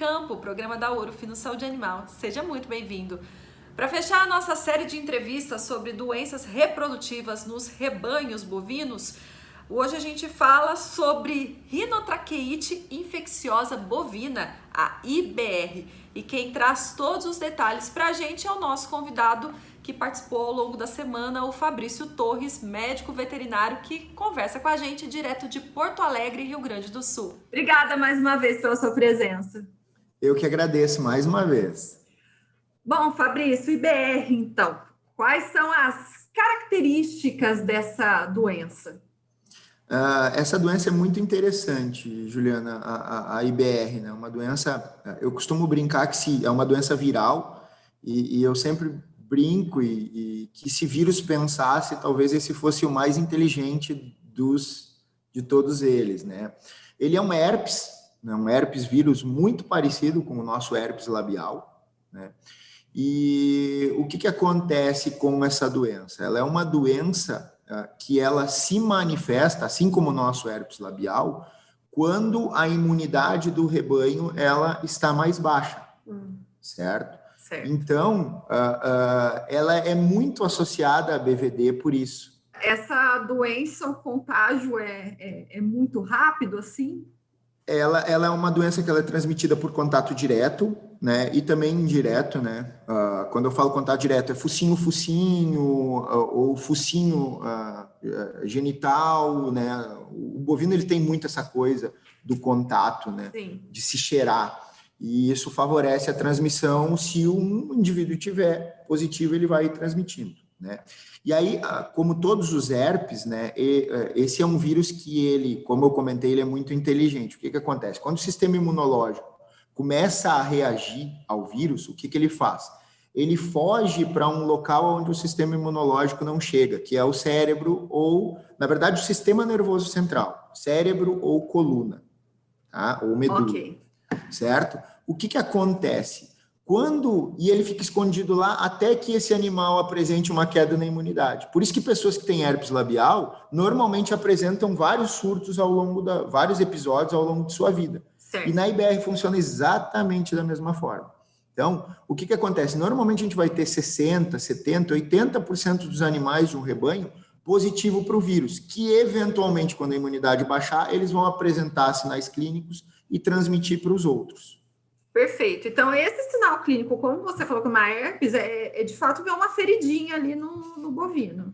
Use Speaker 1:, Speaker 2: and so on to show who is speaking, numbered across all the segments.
Speaker 1: Campo, programa da Ouro Fino Saúde Animal. Seja muito bem-vindo. Para fechar a nossa série de entrevistas sobre doenças reprodutivas nos rebanhos bovinos, hoje a gente fala sobre rinotraqueite infecciosa bovina, a IBR. E quem traz todos os detalhes para a gente é o nosso convidado que participou ao longo da semana, o Fabrício Torres, médico veterinário, que conversa com a gente direto de Porto Alegre, Rio Grande do Sul. Obrigada mais uma vez pela sua presença.
Speaker 2: Eu que agradeço mais uma vez.
Speaker 1: Bom, Fabrício, IBR, então, quais são as características dessa doença?
Speaker 2: Essa doença é muito interessante, Juliana, a IBR, né? Uma doença, eu costumo brincar que é uma doença viral, e eu sempre brinco e que se vírus pensasse, talvez esse fosse o mais inteligente de todos eles, né? Ele é um herpes, né? Um herpes vírus muito parecido com o nosso herpes labial, né? E o que acontece com essa doença? Ela é uma doença que ela se manifesta, assim como o nosso herpes labial, quando a imunidade do rebanho ela está mais baixa, certo? Então, ela é muito associada à BVD por isso.
Speaker 1: Essa doença, o contágio é muito rápido, assim?
Speaker 2: Ela é uma doença que ela é transmitida por contato direto, né? E também indireto, né? Quando eu falo contato direto, é focinho, ou focinho genital, né? O bovino, ele tem muito essa coisa do contato, né?
Speaker 1: Sim.
Speaker 2: De se cheirar. E isso favorece a transmissão. Se um indivíduo tiver positivo, ele vai transmitindo, né? E aí, como todos os herpes, né, esse é um vírus que ele, como eu comentei, ele é muito inteligente. O que acontece? Quando o sistema imunológico começa a reagir ao vírus, o que ele faz? Ele foge para um local onde o sistema imunológico não chega, que é o cérebro ou, na verdade, o sistema nervoso central, cérebro ou coluna, tá? Ou medula.
Speaker 1: Ok.
Speaker 2: Certo? O que acontece? E ele fica escondido lá até que esse animal apresente uma queda na imunidade. Por isso que pessoas que têm herpes labial normalmente apresentam vários surtos vários episódios ao longo de sua vida.
Speaker 1: Certo.
Speaker 2: E na IBR funciona exatamente da mesma forma. Então, o que acontece? Normalmente a gente vai ter 60%, 70%, 80% dos animais de um rebanho positivo para o vírus, que eventualmente, quando a imunidade baixar, eles vão apresentar sinais clínicos e transmitir para os outros.
Speaker 1: Perfeito. Então, esse sinal clínico, como você falou que é uma herpes, é de fato ver uma feridinha ali no bovino.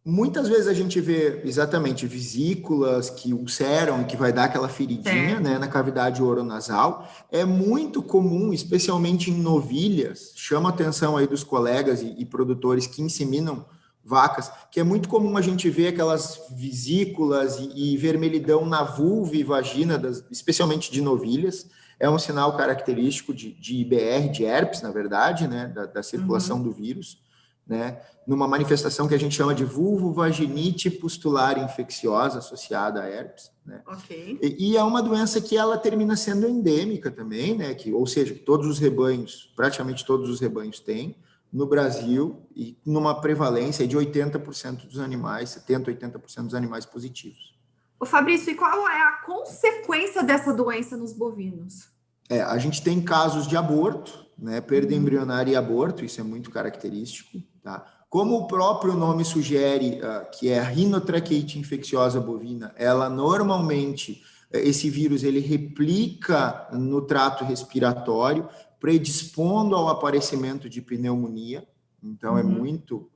Speaker 2: Muitas vezes a gente vê exatamente vesículas que ulceram, que vai dar aquela feridinha, né, na cavidade oronasal. É muito comum, especialmente em novilhas, chama a atenção aí dos colegas e produtores que inseminam vacas, que é muito comum a gente ver aquelas vesículas e vermelhidão na vulva e vagina, especialmente de novilhas. É um sinal característico de IBR, de herpes, na verdade, né, da circulação do vírus, né, numa manifestação que a gente chama de vulvovaginite pustular infecciosa associada a herpes, né?
Speaker 1: Ok.
Speaker 2: E é uma doença que ela termina sendo endêmica também, né, ou seja, que todos os rebanhos, praticamente todos os rebanhos têm no Brasil, e numa prevalência de 80% dos animais, 70%, 80% dos animais positivos.
Speaker 1: Ô Fabrício, e qual é a consequência dessa doença nos bovinos?
Speaker 2: A gente tem casos de aborto, né, perda embrionária e aborto, isso é muito característico, tá? Como o próprio nome sugere, que é a rinotraqueite infecciosa bovina, ela normalmente, esse vírus, ele replica no trato respiratório, predispondo ao aparecimento de pneumonia. Então,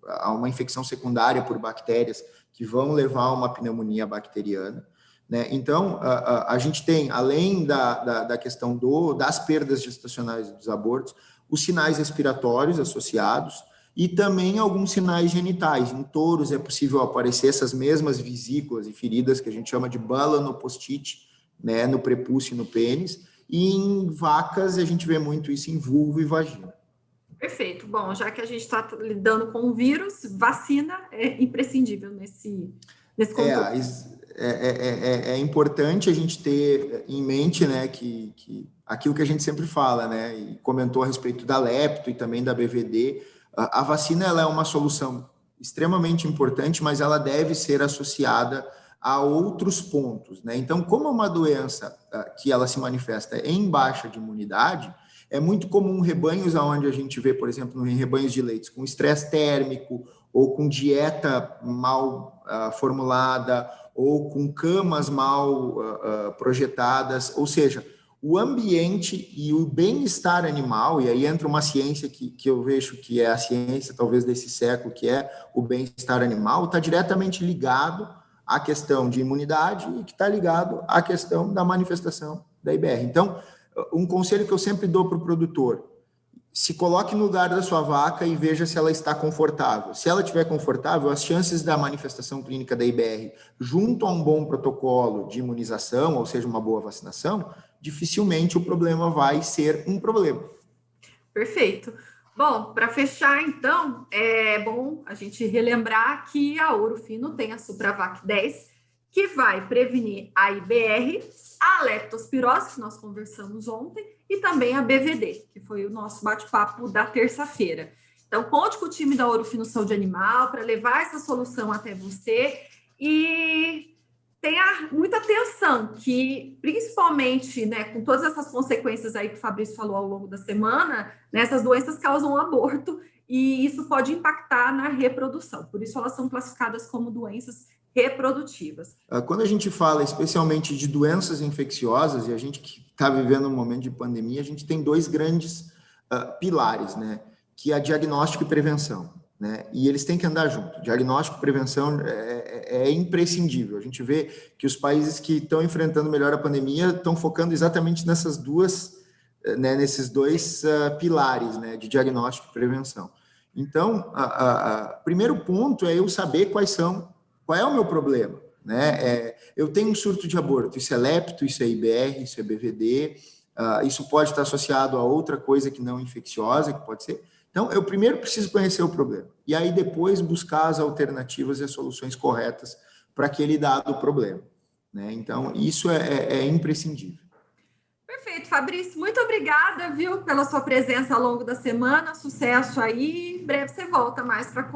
Speaker 2: há uma infecção secundária por bactérias que vão levar a uma pneumonia bacteriana, né? Então, a gente tem, além da questão das perdas gestacionais e dos abortos, os sinais respiratórios associados e também alguns sinais genitais. Em touros é possível aparecer essas mesmas vesículas e feridas que a gente chama de balanopostite, né, no prepúcio e no pênis, e em vacas a gente vê muito isso em vulva e vagina.
Speaker 1: Perfeito. Bom, já que a gente está lidando com o vírus, vacina é imprescindível nesse contexto.
Speaker 2: É importante a gente ter em mente, né, que aquilo que a gente sempre fala, né, e comentou a respeito da lepto e também da BVD, a vacina ela é uma solução extremamente importante, mas ela deve ser associada a outros pontos, né? Então, como é uma doença que ela se manifesta em baixa de imunidade, é muito comum rebanhos onde a gente vê, por exemplo, em rebanhos de leites com estresse térmico ou com dieta mal formulada ou com camas mal projetadas, ou seja, o ambiente e o bem-estar animal, e aí entra uma ciência que eu vejo que é a ciência talvez desse século, que é o bem-estar animal, está diretamente ligado à questão de imunidade e que está ligado à questão da manifestação da IBR. Então, um conselho que eu sempre dou para o produtor: se coloque no lugar da sua vaca e veja se ela está confortável. Se ela estiver confortável, as chances da manifestação clínica da IBR, junto a um bom protocolo de imunização, ou seja, uma boa vacinação, dificilmente o problema vai ser um problema.
Speaker 1: Perfeito. Bom, para fechar, então, é bom a gente relembrar que a Ouro Fino tem a Supravac 10, que vai prevenir a IBR, a leptospirose, que nós conversamos ontem, e também a BVD, que foi o nosso bate-papo da terça-feira. Então, conte com o time da Ouro Fino Saúde Animal para levar essa solução até você e tenha muita atenção que, principalmente, né, com todas essas consequências aí que o Fabrício falou ao longo da semana, né, essas doenças causam aborto e isso pode impactar na reprodução. Por isso, elas são classificadas como doenças reprodutivas.
Speaker 2: Quando a gente fala especialmente de doenças infecciosas, e a gente que está vivendo um momento de pandemia, a gente tem dois grandes pilares, né, que é diagnóstico e prevenção, né, e eles têm que andar junto. Diagnóstico e prevenção é imprescindível. A gente vê que os países que estão enfrentando melhor a pandemia estão focando exatamente nessas duas, né, nesses dois pilares, né, de diagnóstico e prevenção. Então, primeiro ponto é eu saber qual é o meu problema, né? Eu tenho um surto de aborto, isso é lepto, isso é IBR, isso é BVD, isso pode estar associado a outra coisa que não infecciosa, que pode ser. Então, eu primeiro preciso conhecer o problema, e aí depois buscar as alternativas e as soluções corretas para aquele dado problema, né? Então, isso é imprescindível.
Speaker 1: Perfeito, Fabrício, muito obrigada, viu, pela sua presença ao longo da semana, sucesso aí, em breve você volta mais para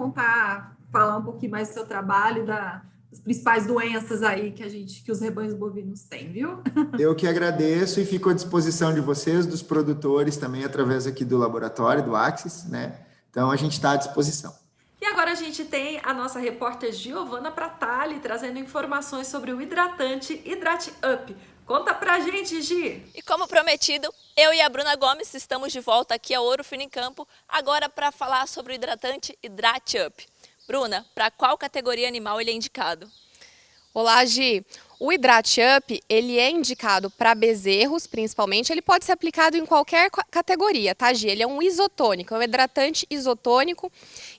Speaker 1: falar um pouquinho mais do seu trabalho, das principais doenças aí que os rebanhos bovinos têm, viu?
Speaker 2: Eu que agradeço e fico à disposição de vocês, dos produtores também, através aqui do laboratório, do Axis, né? Então, a gente está à disposição.
Speaker 1: E agora a gente tem a nossa repórter Giovana Pratali trazendo informações sobre o hidratante Hidrate Up. Conta pra gente, Gi!
Speaker 3: E como prometido, eu e a Bruna Gomes estamos de volta aqui ao Ouro Fino em Campo, agora para falar sobre o hidratante Hidrate Up. Bruna, para qual categoria animal ele é indicado?
Speaker 4: Olá, Gi. O Hidrate Up, ele é indicado para bezerros, principalmente. Ele pode ser aplicado em qualquer categoria, tá, Gi? Ele é um isotônico, é um hidratante isotônico.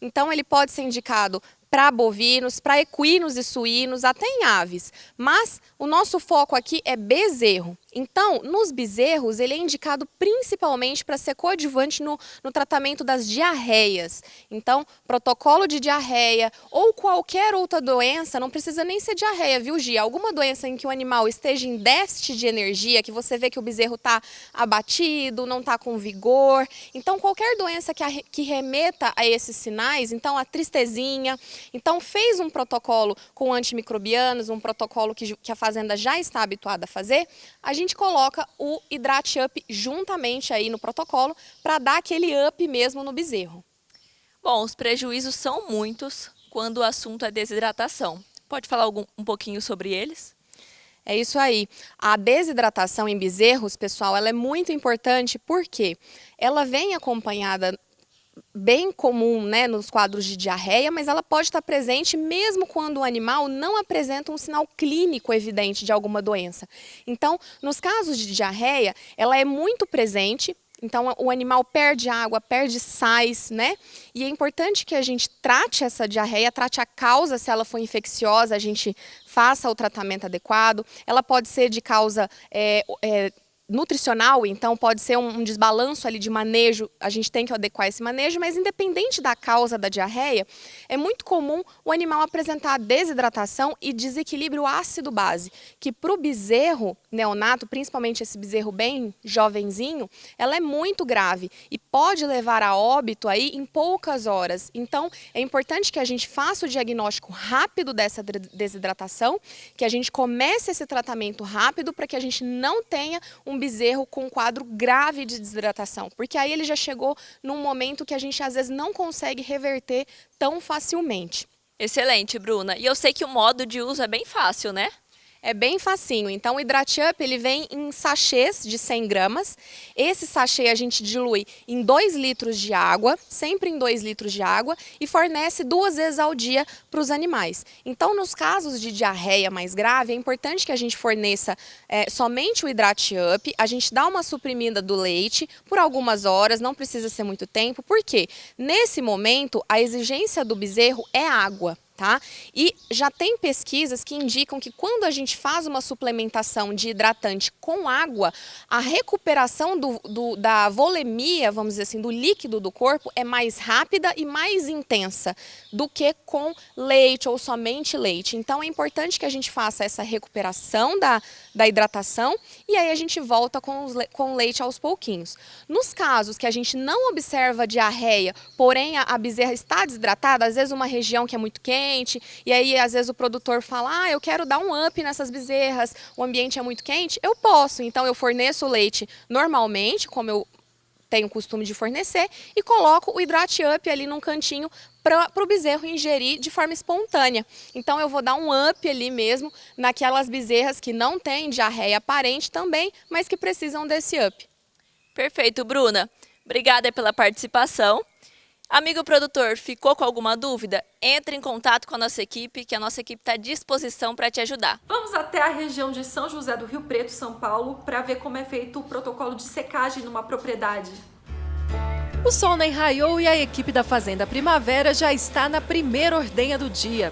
Speaker 4: Então, ele pode ser indicado para bovinos, para equinos e suínos, até em aves. Mas o nosso foco aqui é bezerro. Então, nos bezerros, ele é indicado principalmente para ser coadjuvante no tratamento das diarreias. Então, protocolo de diarreia ou qualquer outra doença, não precisa nem ser diarreia, viu, Gia? Alguma doença em que o animal esteja em déficit de energia, que você vê que o bezerro está abatido, não está com vigor. Então, qualquer doença que remeta a esses sinais, então a tristezinha. Então, fez um protocolo com antimicrobianos, um protocolo que a fazenda já está habituada a fazer, a gente coloca o Hidrate Up juntamente aí no protocolo para dar aquele up mesmo no bezerro.
Speaker 3: Bom, os prejuízos são muitos quando o assunto é desidratação. Pode falar um pouquinho sobre eles?
Speaker 4: É isso aí. A desidratação em bezerros, pessoal, ela é muito importante porque ela vem acompanhada, bem comum, né, nos quadros de diarreia, mas ela pode estar presente mesmo quando o animal não apresenta um sinal clínico evidente de alguma doença. Então, nos casos de diarreia, ela é muito presente. Então, o animal perde água, perde sais, né? E é importante que a gente trate essa diarreia, trate a causa, se ela for infecciosa, a gente faça o tratamento adequado. Ela pode ser de causa nutricional, então pode ser um desbalanço ali de manejo, a gente tem que adequar esse manejo, mas independente da causa da diarreia, é muito comum o animal apresentar desidratação e desequilíbrio ácido-base, que para o bezerro neonato, principalmente esse bezerro bem jovenzinho, ela é muito grave e pode levar a óbito aí em poucas horas. Então, é importante que a gente faça o diagnóstico rápido dessa desidratação, que a gente comece esse tratamento rápido para que a gente não tenha um bezerro com um quadro grave de desidratação, porque aí ele já chegou num momento que a gente às vezes não consegue reverter tão facilmente.
Speaker 3: Excelente, Bruna. E eu sei que o modo de uso é bem fácil, né?
Speaker 4: É bem facinho. Então, o Hidrat-Up, ele vem em sachês de 100 gramas. Esse sachê a gente dilui em 2 litros de água, sempre em 2 litros de água, e fornece 2 vezes ao dia para os animais. Então, nos casos de diarreia mais grave, é importante que a gente forneça somente o Hidrat-Up. A gente dá uma suprimida do leite por algumas horas, não precisa ser muito tempo. Por quê? Nesse momento, a exigência do bezerro é água. Tá? E já tem pesquisas que indicam que quando a gente faz uma suplementação de hidratante com água, a recuperação da volemia, vamos dizer assim, do líquido do corpo é mais rápida e mais intensa do que com leite ou somente leite. Então é importante que a gente faça essa recuperação da hidratação e aí a gente volta com leite aos pouquinhos. Nos casos que a gente não observa diarreia, porém a bezerra está desidratada, às vezes uma região que é muito quente, e aí às vezes o produtor fala, eu quero dar um up nessas bezerras, o ambiente é muito quente, eu posso, então eu forneço o leite normalmente, como eu tenho o costume de fornecer, e coloco o Hidrat-Up ali num cantinho para o bezerro ingerir de forma espontânea. Então eu vou dar um up ali mesmo naquelas bezerras que não têm diarreia aparente também, mas que precisam desse up.
Speaker 3: Perfeito, Bruna. Obrigada pela participação. Amigo produtor, ficou com alguma dúvida? Entre em contato com a nossa equipe, que a nossa equipe está à disposição para te ajudar.
Speaker 1: Vamos até a região de São José do Rio Preto, São Paulo, para ver como é feito o protocolo de secagem numa propriedade. O sol nem raiou e a equipe da Fazenda Primavera já está na primeira ordenha do dia.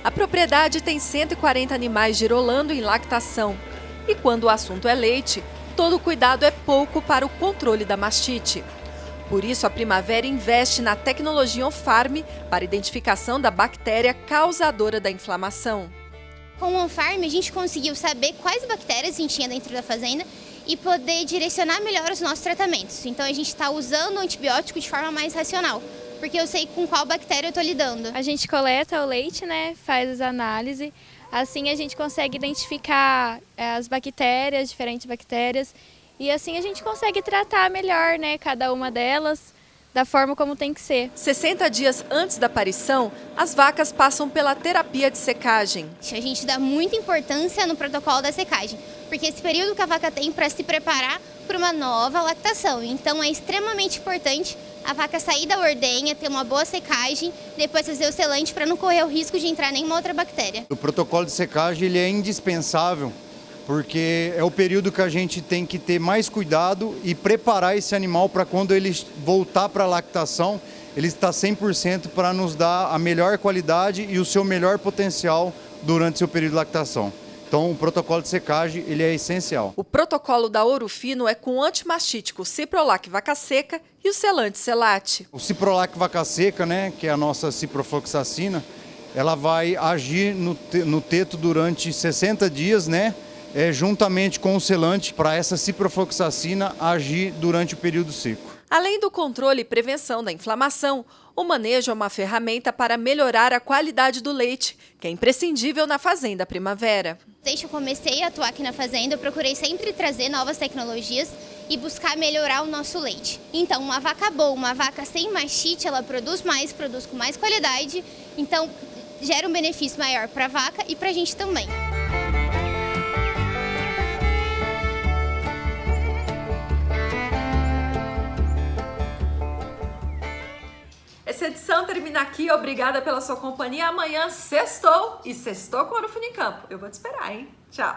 Speaker 1: A propriedade tem 140 animais girolando em lactação. E quando o assunto é leite, todo cuidado é pouco para o controle da mastite. Por isso, a Primavera investe na tecnologia on-farm para identificação da bactéria causadora da inflamação.
Speaker 5: Com o on-farm, a gente conseguiu saber quais bactérias a gente tinha dentro da fazenda e poder direcionar melhor os nossos tratamentos. Então, a gente está usando o antibiótico de forma mais racional, porque eu sei com qual bactéria eu estou lidando.
Speaker 6: A gente coleta o leite, né, faz as análises, assim a gente consegue identificar as bactérias, diferentes bactérias, e assim a gente consegue tratar melhor, né, cada uma delas da forma como tem que ser.
Speaker 1: 60 dias antes da aparição, as vacas passam pela terapia de secagem.
Speaker 5: A gente dá muita importância no protocolo da secagem, porque esse período que a vaca tem para se preparar para uma nova lactação. Então é extremamente importante a vaca sair da ordenha, ter uma boa secagem, depois fazer o selante para não correr o risco de entrar nenhuma outra bactéria.
Speaker 7: O protocolo de secagem ele é indispensável, porque é o período que a gente tem que ter mais cuidado e preparar esse animal para quando ele voltar para a lactação, ele está 100% para nos dar a melhor qualidade e o seu melhor potencial durante seu período de lactação. Então, o protocolo de secagem ele é essencial.
Speaker 1: O protocolo da Ouro Fino é com o antimastítico Ciprolac Vaca Seca e o selante Selate.
Speaker 7: O Ciprolac Vaca Seca, né, que é a nossa ciprofloxacina, ela vai agir no teto durante 60 dias, né? Juntamente com o selante para essa ciprofloxacina agir durante o período seco.
Speaker 1: Além do controle e prevenção da inflamação, o manejo é uma ferramenta para melhorar a qualidade do leite, que é imprescindível na Fazenda Primavera.
Speaker 5: Desde que eu comecei a atuar aqui na fazenda, eu procurei sempre trazer novas tecnologias e buscar melhorar o nosso leite. Então, uma vaca boa, uma vaca sem mastite, ela produz mais, produz com mais qualidade, então gera um benefício maior para a vaca e para a gente também.
Speaker 1: Essa edição termina aqui, obrigada pela sua companhia. Amanhã sextou e sextou com o Ouro Fino em Campo. Eu vou te esperar, hein? Tchau!